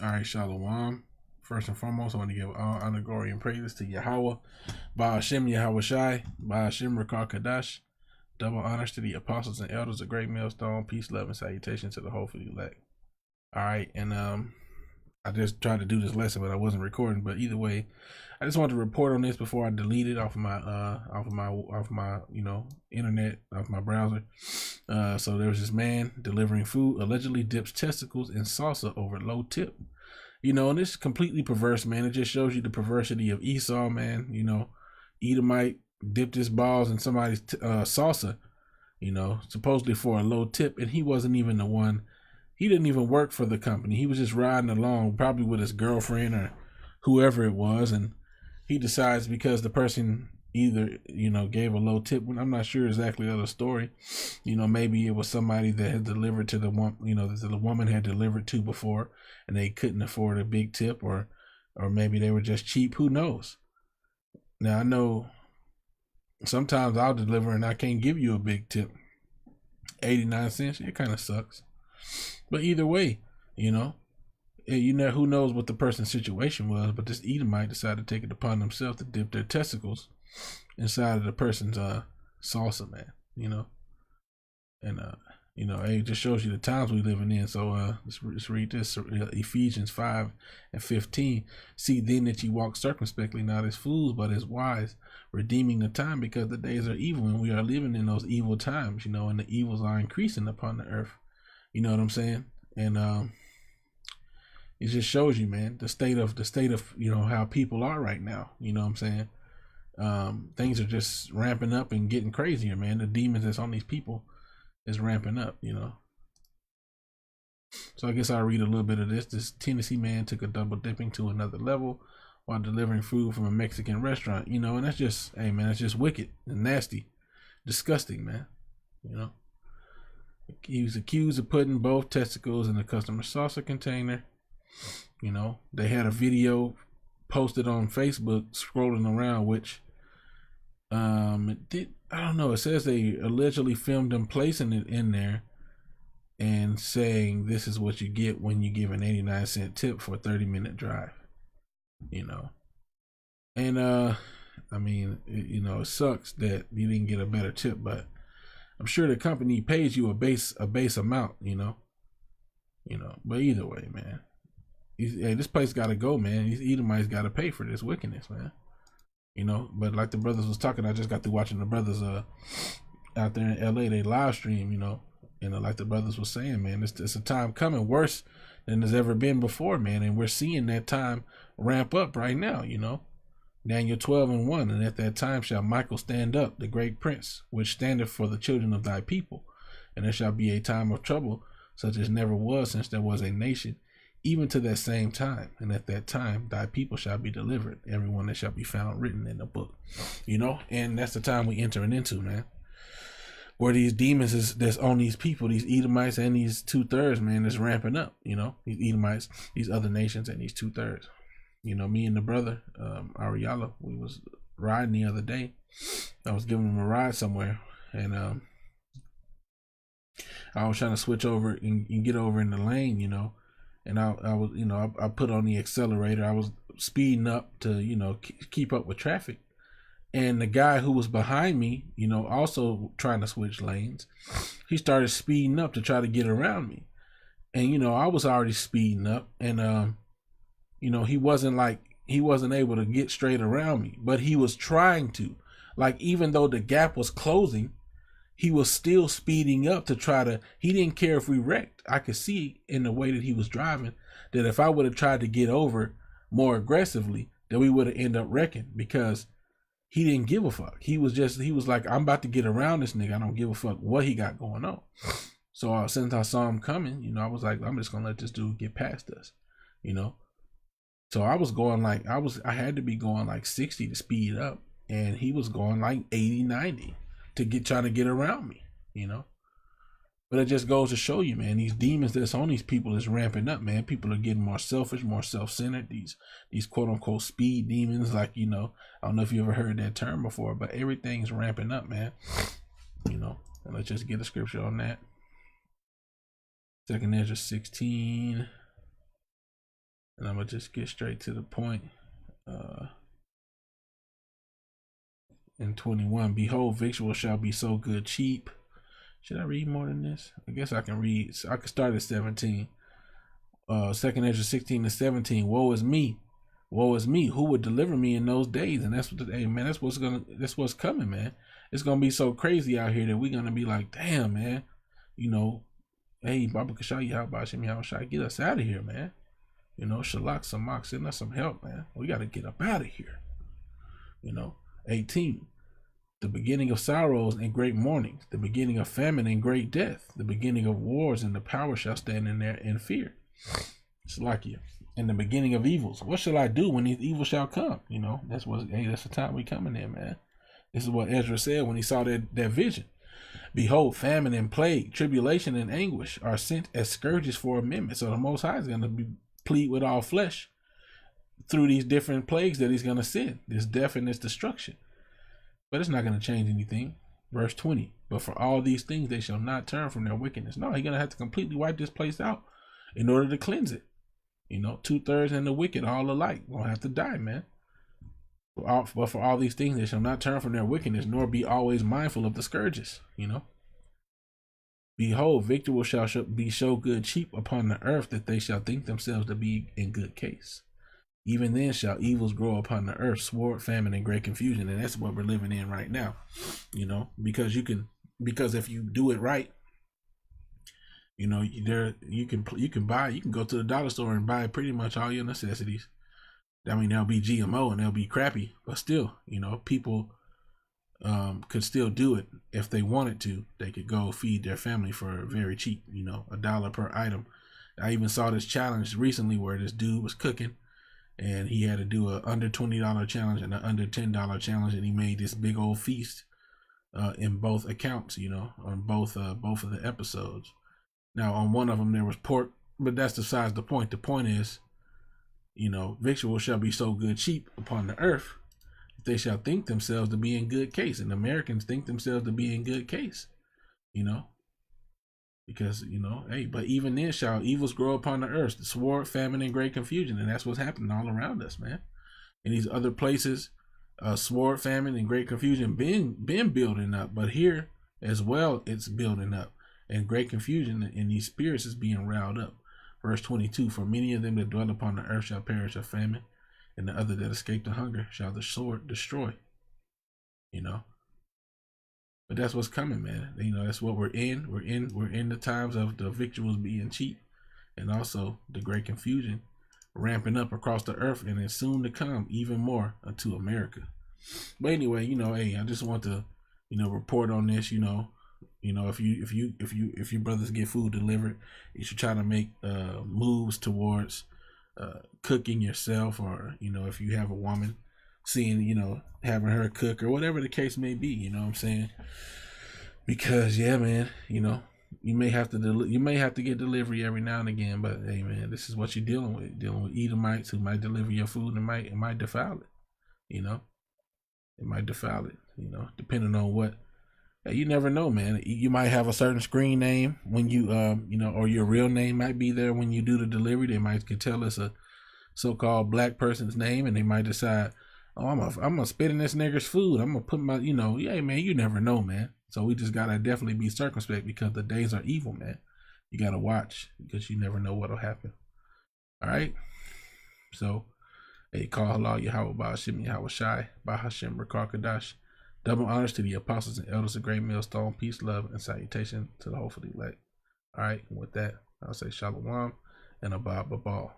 All right, Shalom. First and foremost, I want to give all honor, glory, and praises to Yahweh, Ba'ashem Yahweh Shai, Ba'ashem Rakar Kadash. Double honors to the apostles and elders of Great Millstone. Peace, love, and salutation to the whole for the elect. All right, and I just tried to do this lesson, but I wasn't recording. But either way, I just wanted to report on this before I delete it off my internet, off my browser. So there was this man delivering food, allegedly dips testicles in salsa over low tip. And this is completely perverse, man. It just shows you the perversity of Esau, man. Edomite dipped his balls in somebody's salsa, supposedly for a low tip, and he wasn't even the one. He didn't even work for the company. He was just riding along, probably with his girlfriend or whoever it was, and he decides because the person either, gave a low tip. I'm not sure exactly of the story. Maybe it was somebody that had delivered to the one, that the woman had delivered to before, and they couldn't afford a big tip, or maybe they were just cheap. Who knows? Now, I know sometimes I'll deliver and I can't give you a big tip. 89 cents, it kind of sucks. But either way, who knows what the person's situation was, but this Edomite decided to take it upon themselves to dip their testicles inside of the person's salsa, man. It just shows you the times we living in. So let's read this. Ephesians 5:15. See then that ye walk circumspectly, not as fools, but as wise, redeeming the time, because the days are evil, and we are living in those evil times, and the evils are increasing upon the earth. You know what I'm saying? And it just shows you, man, the state of how people are right now. You know what I'm saying? Things are just ramping up and getting crazier, man. The demons that's on these people is ramping up, So I guess I'll read a little bit of this. This Tennessee man took a double dipping to another level while delivering food from a Mexican restaurant, and that's just, hey man, that's just wicked and nasty, disgusting, man. He was accused of putting both testicles in the customer salsa container. They had a video posted on Facebook scrolling around, which I don't know, it says they allegedly filmed them placing it in there and saying this is what you get when you give an 89-cent tip for a 30-minute drive. And I mean, it sucks that you didn't get a better tip, but I'm sure the company pays you a base amount, but either way, man, this place got to go, man. These Edomites got to pay for this wickedness, man. But like the brothers was talking, I just got through watching the brothers out there in LA, they live stream, and like the brothers was saying, man, it's a time coming worse than there's ever been before, man, and we're seeing that time ramp up right now, Daniel 12:1, and at that time shall Michael stand up, the great prince, which standeth for the children of thy people, and there shall be a time of trouble such as never was since there was a nation, even to that same time, and at that time thy people shall be delivered, everyone that shall be found written in the book. And that's the time we entering into, man, where these demons that's on these people, these Edomites and these 2/3, man, is ramping up. These Edomites, these other nations, and these 2/3. Me and the brother Ariella, we was riding the other day. I was giving him a ride somewhere, and I was trying to switch over and get over in the lane, and I was, I put on the accelerator. I was speeding up to, keep up with traffic. And the guy who was behind me, also trying to switch lanes, he started speeding up to try to get around me. And, I was already speeding up, and, he wasn't able to get straight around me, but he was trying to. Like, even though the gap was closing, he was still speeding up to try to, he didn't care if we wrecked. I could see in the way that he was driving that if I would have tried to get over more aggressively, that we would have ended up wrecking, because he didn't give a fuck. He was like, I'm about to get around this nigga. I don't give a fuck what he got going on. So since I saw him coming, I was like, I'm just going to let this dude get past us, So I was going like, I had to be going like 60 to speed up, and he was going like 80, 90 to trying to get around me, But it just goes to show you, man, these demons that's on these people is ramping up, man. People are getting more selfish, more self-centered. These quote unquote speed demons, like, I don't know if you ever heard that term before, but everything's ramping up, man. And let's just get a scripture on that. 2 Ezra 16. gonna just get straight to the point. In 21, behold, victuals shall be so good cheap. Should I read more than this? I guess I can read. I can start at 17. Second Ezra 16 to 17. Woe is me, who would deliver me in those days? And that's what, hey man, that's what's coming, man. It's gonna be so crazy out here that we're gonna be like, damn, man, hey, Baba Kashayi, how about Shimmy, how should I get us out of here, man? Shalak Samak, send us some help, man. We gotta get up out of here. 18. The beginning of sorrows and great mournings, the beginning of famine and great death, the beginning of wars, and the power shall stand in there in fear. Salakia. And the beginning of evils. What shall I do when these evils shall come? That's the time we coming in, man. This is what Ezra said when he saw that vision. Behold, famine and plague, tribulation and anguish are sent as scourges for amendment. So the Most High is going to plead with all flesh through these different plagues that he's going to send, this death and this destruction. But it's not going to change anything. Verse 20, but for all these things they shall not turn from their wickedness. No, he's going to have to completely wipe this place out in order to cleanse it. 2/3 and the wicked all alike gonna have to die, man. But for all these things they shall not turn from their wickedness, nor be always mindful of the scourges. Behold, victuals shall be so good cheap upon the earth that they shall think themselves to be in good case. Even then shall evils grow upon the earth, sword, famine, and great confusion. And that's what we're living in right now. Because if you do it right, you can go to the dollar store and buy pretty much all your necessities. I mean, they'll be GMO and they'll be crappy, but still, people could still do it if they wanted to. They could go feed their family for very cheap, $1 per item. I even saw this challenge recently where this dude was cooking and he had to do a under $20 challenge and an under $10 challenge, and he made this big old feast in both accounts, on both of the episodes. Now, on one of them, there was pork, but that's besides the point. The point is, victuals shall be so good cheap upon the earth, they shall think themselves to be in good case. And Americans think themselves to be in good case, because, hey, but even then shall evils grow upon the earth, the sword, famine, and great confusion. And that's what's happening all around us, man. In these other places, sword, famine, and great confusion been building up, but here as well, it's building up. And great confusion in these spirits is being riled up. Verse 22, for many of them that dwell upon the earth shall perish of famine, and the other that escape the hunger shall the sword destroy. But that's what's coming, man. That's what we're in. We're in the times of the victuals being cheap, and also the great confusion ramping up across the earth, and it's soon to come even more unto America. But anyway, hey, I just want to, report on this. If you brothers get food delivered, you should try to make moves towards cooking yourself, or if you have a woman, seeing having her cook, or whatever the case may be. You know what I'm saying? Because yeah, man, you may have to get delivery every now and again, but hey, man, this is what you're dealing with Edomites who might deliver your food and it might defile it. It might defile it. Depending on what. You never know, man. You might have a certain screen name when you, or your real name might be there when you do the delivery. They might could tell us a so-called black person's name, and they might decide, oh, I'm gonna spit in this nigger's food. I'm gonna put my, yeah, man. You never know, man. So we just gotta definitely be circumspect because the days are evil, man. You gotta watch because you never know what'll happen. All right. So, hey, call halal Yahweh Ba'ashim Yahweh Shai Bahashim Rakar. Double honors to the apostles and elders of Great Millstone. Peace, love, and salutation to the hopefully elect. All right, and with that, I'll say Shalom and Ahbad Babal.